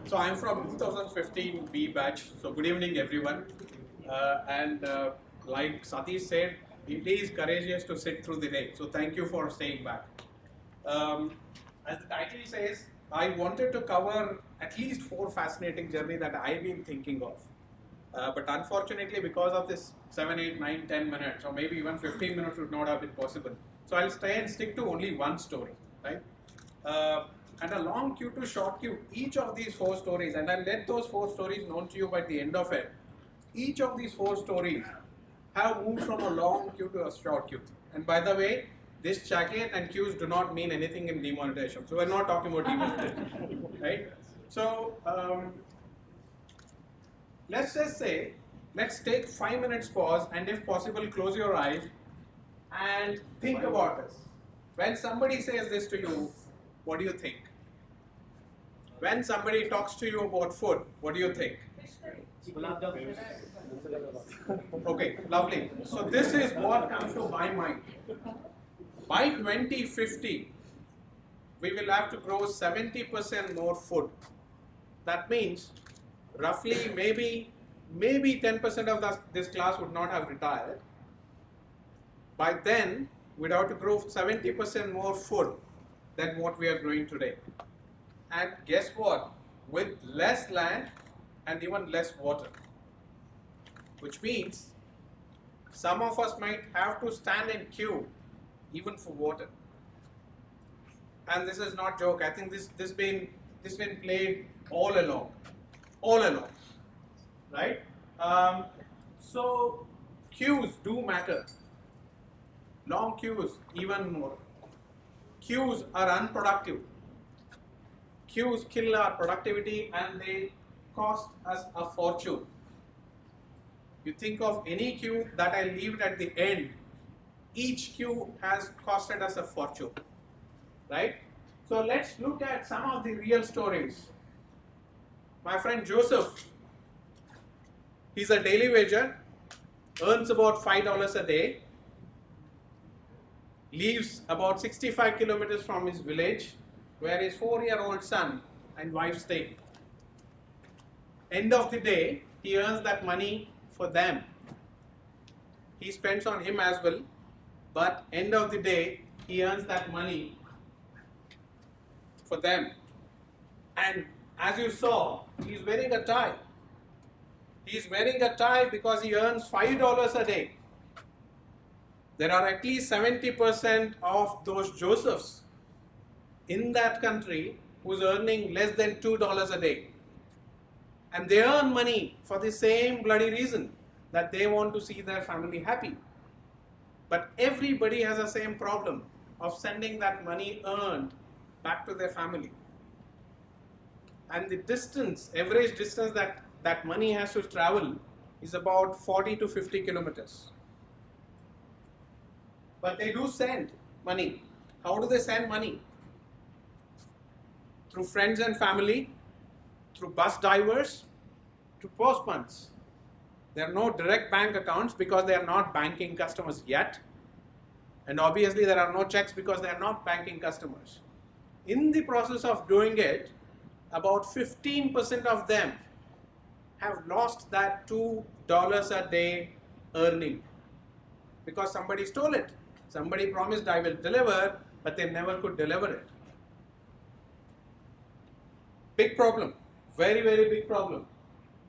So I'm from 2015 B batch. So good evening, everyone. Like Satish said, it is courageous to sit through the day. So thank you for staying back. As the title says, I wanted to cover at least 4 fascinating journeys that I've been thinking of. But unfortunately, because of this 7, 8, 9, 10 minutes, or maybe even 15 minutes would not have been possible. So I'll try and stick to only one story, right? And a long queue to short queue, each of these 4 stories, and I'll let those 4 stories known to you by the end of it. Each of these 4 stories have moved from a long queue to a short queue. And by the way, this jacket and queues do not mean anything in demonetization. So we're not talking about demonetization, right? So let's just say, let's take 5 minutes pause, and if possible, close your eyes and think about this. When somebody says this to you, what do you think? When somebody talks to you about food, what do you think? Okay, lovely. So this is what comes to my mind. By 2050, we will have to grow 70% more food. That means roughly maybe 10% of this class would not have retired. By then, we'd have to grow 70% more food than what we are growing today. And guess what? With less land and even less water. Which means some of us might have to stand in queue even for water. And this is not joke. I think this been played all along, right? So queues do matter. Long queues even more. Queues are unproductive. Queues kill our productivity and they cost us a fortune. You think of any queue that I leave at the end, each queue has costed us a fortune, right? So let's look at some of the real stories. My friend Joseph, he's a daily wager, earns about $5 a day, lives about 65 kilometers from his village, where his 4-year-old son and wife stay. End of the day, he earns that money for them. He spends on him as well, but end of the day, he earns that money for them. And as you saw, he's wearing a tie. He's wearing a tie because he earns $5 a day. There are at least 70% of those Josephs in that country who's earning less than $2 a day. And they earn money for the same bloody reason, that they want to see their family happy. But everybody has the same problem of sending that money earned back to their family. And the distance, average distance that money has to travel is about 40 to 50 kilometers. But they do send money. How do they send money? Through friends and family, through bus drivers, to postmans. There are no direct bank accounts because they are not banking customers yet. And obviously there are no checks because they are not banking customers. In the process of doing it, about 15% of them have lost that $2 a day earning because somebody stole it. Somebody promised I will deliver, but they never could deliver it. Big problem, very, very big problem.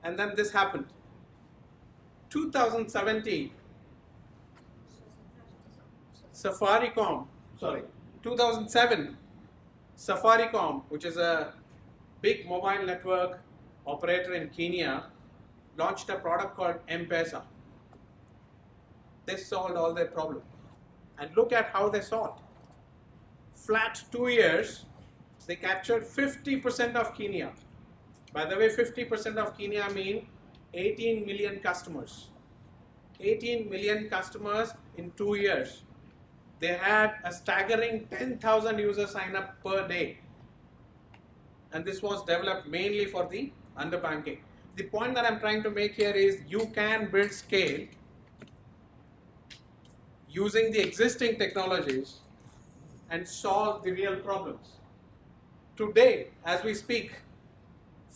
And then this happened. 2017, 2007, Safaricom, which is a big mobile network operator in Kenya, launched a product called M-Pesa. They solved all their problems. And look at how they solved. Flat 2 years, they captured 50% of Kenya. By the way, 50% of Kenya mean 18 million customers. 18 million customers in 2 years. They had a staggering 10,000 users sign up per day. And this was developed mainly for the underbanking. The point that I'm trying to make here is you can build scale using the existing technologies and solve the real problems. Today, as we speak,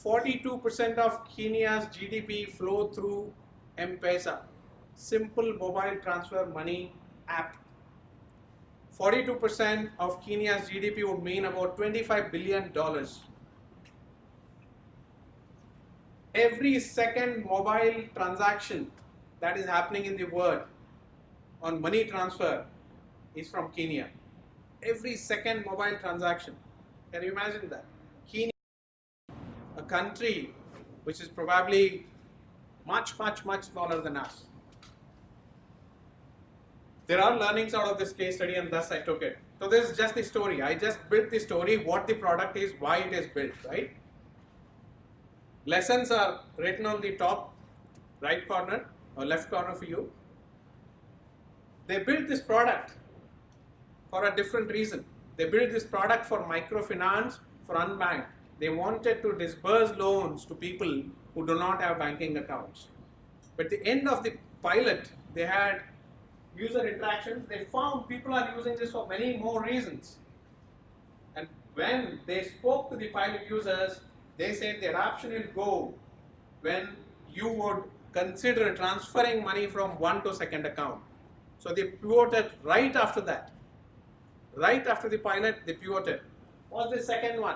42% of Kenya's GDP flow through M-Pesa, simple mobile transfer money app. 42% of Kenya's GDP would mean about $25 billion. Every second mobile transaction that is happening in the world on money transfer is from Kenya. Every second mobile transaction. Can you imagine that? Kenya, a country which is probably much smaller than us. There are learnings out of this case study, and thus I took it. So this is just the story. I just built the story, what the product is, why it is built, right? Lessons are written on the top right corner or left corner for you. They built this product for a different reason. They built this product for microfinance, for unbanked. They wanted to disburse loans to people who do not have banking accounts. But at the end of the pilot, they had user interactions. They found people are using this for many more reasons. And when they spoke to the pilot users, they said the adoption will go when you would consider transferring money from one to second account. So they pivoted right after that. Right after the pilot, they pivoted. What's the second one?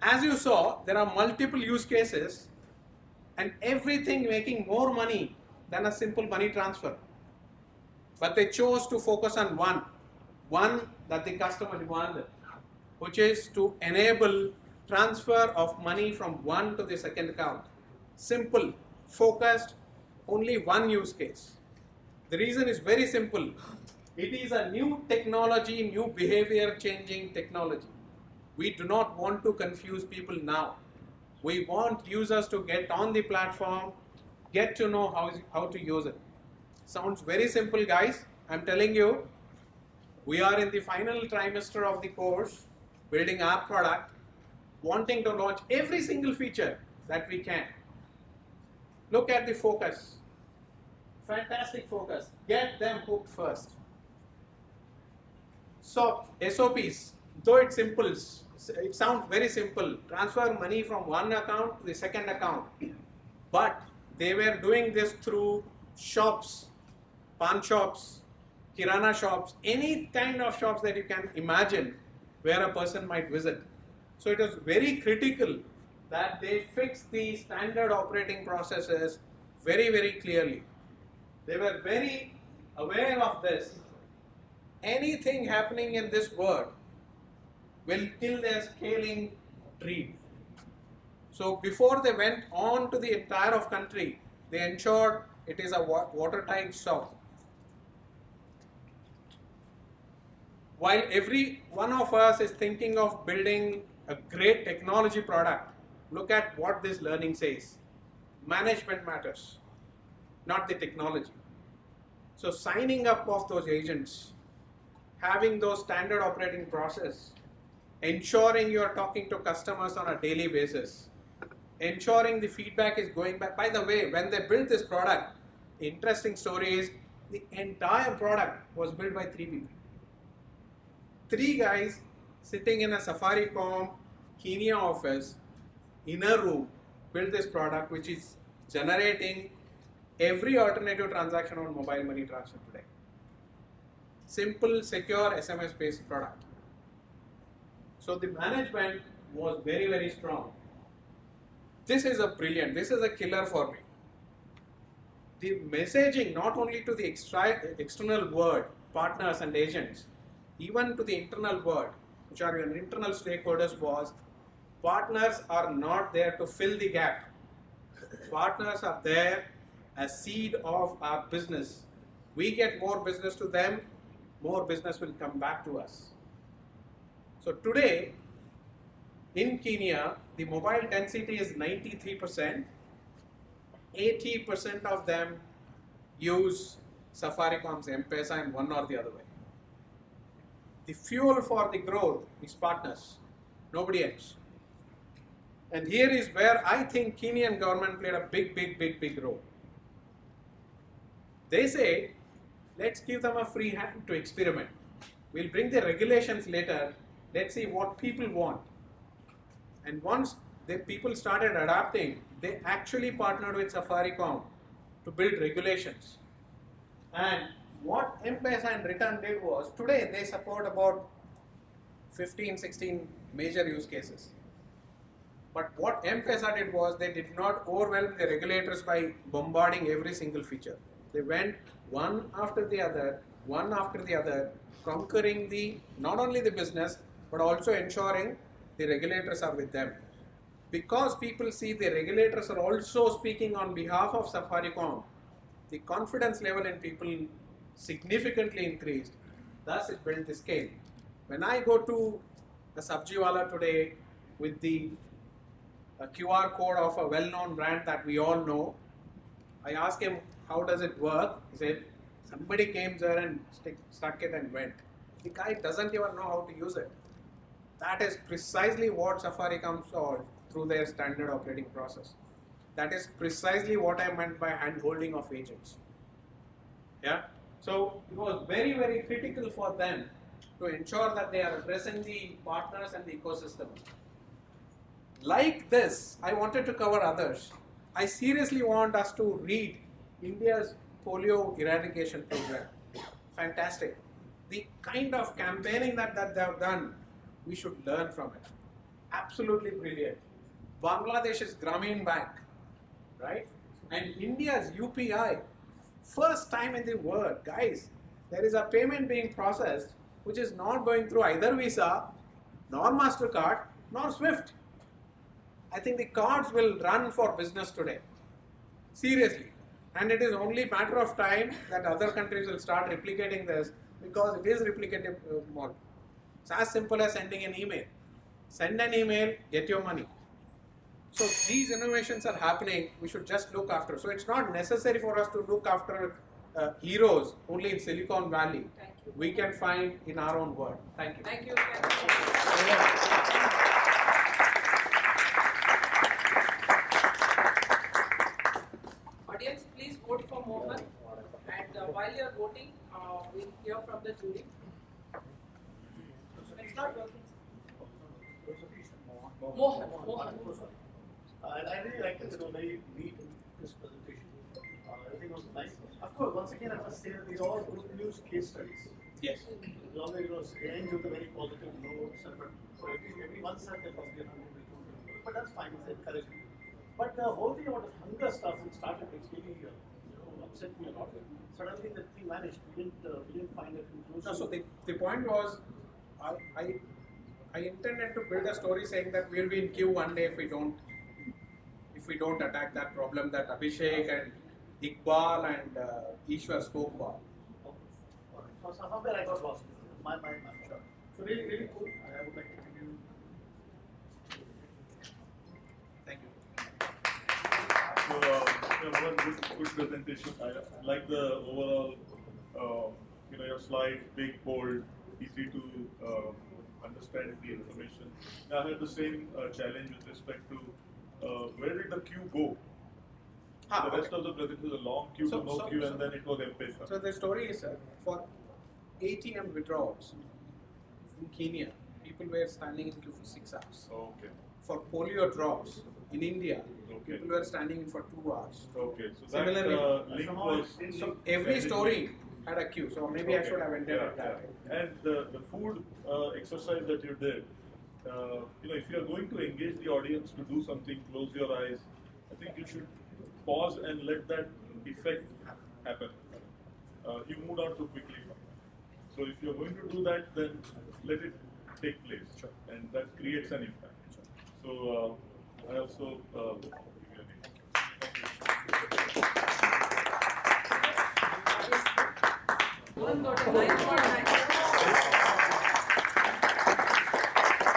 As you saw, there are multiple use cases and everything making more money than a simple money transfer. But they chose to focus on one that the customer demanded, which is to enable transfer of money from one to the second account. Simple, focused, only one use case. The reason is very simple. It is a new technology, new behavior changing technology. We do not want to confuse people now. We want users to get on the platform, get to know how to use it. Sounds very simple, guys. I'm telling you, we are in the final trimester of the course, building our product, wanting to launch every single feature that we can. Look at the focus. Fantastic focus. Get them hooked first. So, SOPs, though it sounds very simple. Transfer money from one account to the second account. But they were doing this through shops, pawn shops, kirana shops, any kind of shops that you can imagine where a person might visit. So it was very critical that they fix the standard operating processes very clearly. They were very aware of this. Anything happening in this world will kill their scaling dream. So before they went on to the entire of country, they ensured it is a watertight shop. While every one of us is thinking of building a great technology product, look at what this learning says. Management matters, not the technology. So signing up of those agents, having those standard operating process, ensuring you are talking to customers on a daily basis, ensuring the feedback is going back. By the way, when they built this product, the interesting story is the entire product was built by 3 people. 3 guys sitting in a Safaricom Kenya office in a room built this product, which is generating every alternative transaction on mobile money transfer today. Simple, secure, SMS-based product. So the management was very strong. This is a killer for me. The messaging not only to the external world, partners and agents, even to the internal world, which are your internal stakeholders, was partners are not there to fill the gap. Partners are there as seed of our business. We get more business to them, more business will come back to us. So today, in Kenya, the mobile density is 93%. 80% of them use Safaricom's M-Pesa in one or the other way. The fuel for the growth is partners, nobody else. And here is where I think Kenyan government played a big role. They say, let's give them a free hand to experiment. We'll bring the regulations later. Let's see what people want. And once people started adapting. They actually partnered with Safaricom to build regulations. And what M-Pesa in return did was, today they support about 15, 16 major use cases. But what M-Pesa did was, they did not overwhelm the regulators by bombarding every single feature. They went one after the other, conquering not only the business, but also ensuring the regulators are with them. Because people see the regulators are also speaking on behalf of Safaricom, the confidence level in people significantly increased. Thus, it built the scale. When I go to a Sabjiwala today with the QR code of a well-known brand that we all know, I ask him, how does it work? He said, somebody came there and stuck it and went. The guy doesn't even know how to use it. That is precisely what Safaricom solved through their standard operating process. That is precisely what I meant by hand-holding of agents. Yeah. So it was very, very critical for them to ensure that they are addressing the partners and the ecosystem. Like this, I wanted to cover others. I seriously want us to read India's polio eradication program. Fantastic. The kind of campaigning that they have done, we should learn from it. Absolutely brilliant. Bangladesh's Grameen Bank, right? And India's UPI, first time in the world, guys, there is a payment being processed which is not going through either Visa, nor MasterCard, nor SWIFT. I think the cards will run for business today. Seriously. And it is only a matter of time that other countries will start replicating this, because it is replicative model. It's as simple as sending an email. Send an email, get your money. So these innovations are happening, we should just look after. So it's not necessary for us to look after heroes only in Silicon Valley. We can find in our own world. Thank you. Thank you. Audience, please vote for Mohan. And while you are voting, we'll hear from the jury. It's not working. Mohan. I really liked it. It was very neat in this presentation. Everything was nice. Of course, once again, I must say that these are all good news case studies. Yes. As long as it ends with a very positive note, but for every one set there must be a 100 but that's fine. It's encouraging. But the whole thing about the hunger stuff and started really upset me a lot. Suddenly the thing vanished. We didn't find a conclusion. No, so the point was, I intended to build a story saying that we will be in queue one day if we don't attack that problem that Abhishek and Iqbal and Ishwar spoke about. Okay. So somewhere I got lost. My mind, I'm sure. So really, really cool. I would like to give you. Thank you. So, good presentation. I like the overall, your slide, big, bold, easy to understand the information. I had the same challenge with respect to where did the queue go? The rest of the presentation was a long queue to no queue, and then it was M-Pesa. So the story is for ATM withdrawals in Kenya, people were standing in queue for 6 hours. Okay. For polio drops in India, Okay. people were standing in for 2 hours. Okay. So Similarly, that link was. So every story had a queue. So maybe I should have ended at that. Yeah. And the food exercise that you did, if you are going to engage the audience to do something, close your eyes. I think you should pause and let that effect happen. You moved on too quickly. So if you are going to do that, then let it take place, and that creates an impact. So I also give you a name. Thank you.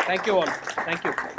Thank you all. Thank you.